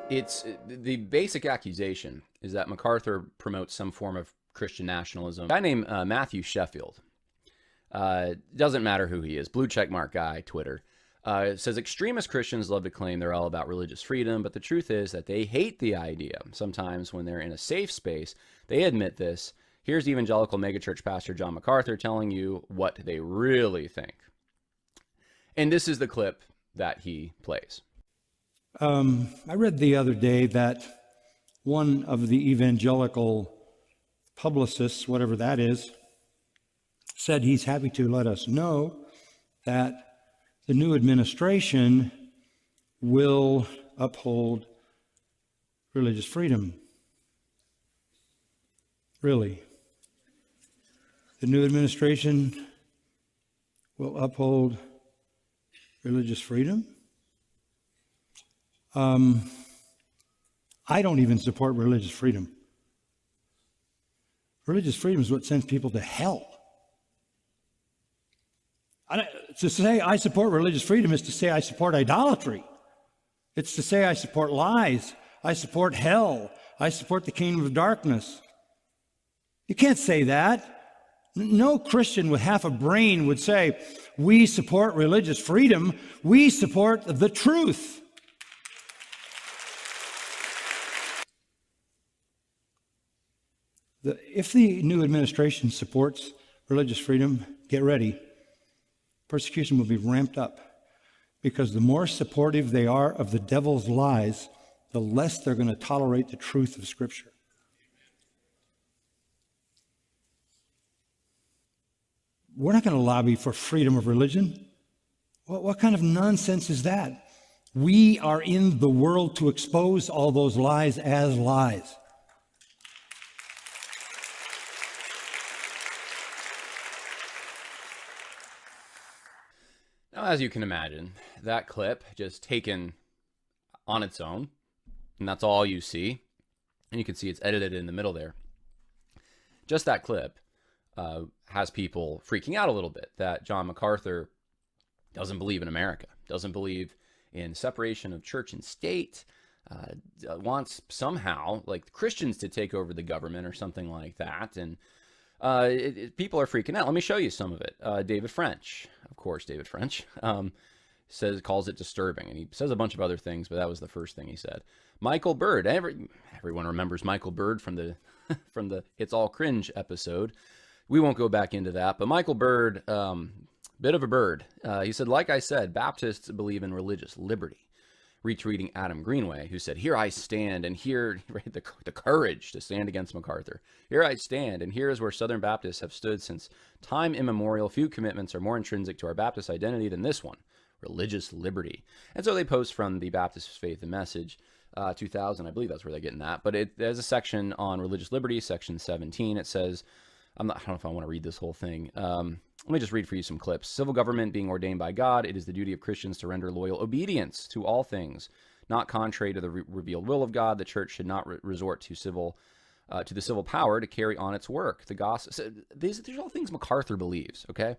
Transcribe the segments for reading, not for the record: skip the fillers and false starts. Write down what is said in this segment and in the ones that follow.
The basic accusation is that MacArthur promotes some form of Christian nationalism. A guy named Matthew Sheffield, doesn't matter who he is, blue check mark guy, Twitter, says extremist Christians love to claim they're all about religious freedom, but the truth is that they hate the idea. Sometimes when they're in a safe space, they admit this. Here's evangelical megachurch pastor John MacArthur telling you what they really think. And this is the clip that he plays. I read the other day that one of the evangelical publicists, whatever that is, said he's happy to let us know that the new administration will uphold religious freedom. Really? The new administration will uphold religious freedom? I don't even support religious freedom. Religious freedom is what sends people to hell. To say I support religious freedom is to say I support idolatry. It's to say I support lies. I support hell. I support the kingdom of darkness. You can't say that. No Christian with half a brain would say, we support religious freedom. We support the truth. If the new administration supports religious freedom, get ready. Persecution will be ramped up, because the more supportive they are of the devil's lies, the less they're going to tolerate the truth of Scripture. We're not going to lobby for freedom of religion. What kind of nonsense is that? We are in the world to expose all those lies as lies. Now, as you can imagine, that clip just taken on its own, and that's all you see. And you can see it's edited in the middle there. Just that clip has people freaking out a little bit that John MacArthur doesn't believe in America, doesn't believe in separation of church and state, wants somehow like Christians to take over the government or something like that. And people are freaking out. Let me show you some of it. David French, of course, David French, calls it disturbing, and he says a bunch of other things, but that was the first thing he said. Michael Bird, everyone remembers Michael Bird from the from the It's All Cringe episode. We won't go back into that, but Michael Bird, bit of a bird. He said, like I said, Baptists believe in religious liberty. Retweeting Adam Greenway, who said, here I stand, and here, right, the courage to stand against MacArthur. Here I stand, and here is where Southern Baptists have stood since time immemorial. Few commitments are more intrinsic to our Baptist identity than this one, religious liberty. And so they post from the Baptist Faith and Message, 2000, I believe that's where they're getting that. But there's a section on religious liberty, section 17. It says, I don't know if I want to read this whole thing. Let me just read for you some clips. Civil government being ordained by God, it is the duty of Christians to render loyal obedience to all things, not contrary to the revealed will of God. The church should not resort to the civil power to carry on its work. The gospel. So these are all things MacArthur believes. Okay,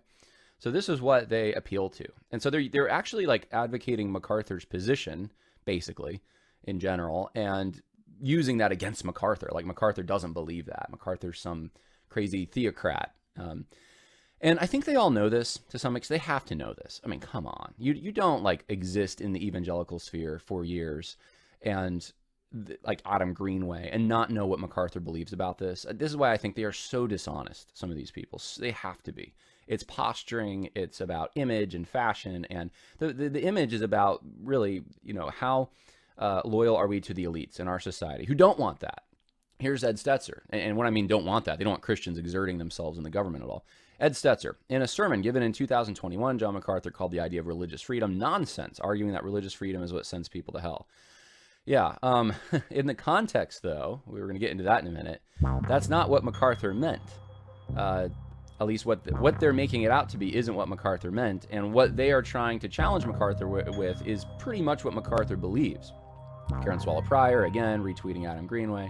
so this is what they appeal to, and so they're actually like advocating MacArthur's position, basically, in general, and using that against MacArthur. Like MacArthur doesn't believe that. MacArthur's some crazy theocrat. And I think they all know this to some extent. They have to know this. I mean, come on. You don't like exist in the evangelical sphere for years and like Adam Greenway and not know what MacArthur believes about this. This is why I think they are so dishonest, some of these people. They have to be. It's posturing. It's about image and fashion. And the image is about really, how loyal are we to the elites in our society who don't want that. Here's Ed Stetzer. And when I mean don't want that, they don't want Christians exerting themselves in the government at all. Ed Stetzer, in a sermon given in 2021, John MacArthur called the idea of religious freedom nonsense, arguing that religious freedom is what sends people to hell. Yeah, in the context, though, we were going to get into that in a minute, that's not what MacArthur meant. At least what they're making it out to be isn't what MacArthur meant, and what they are trying to challenge MacArthur with is pretty much what MacArthur believes. Karen Swallow Pryor, again, retweeting Adam Greenway.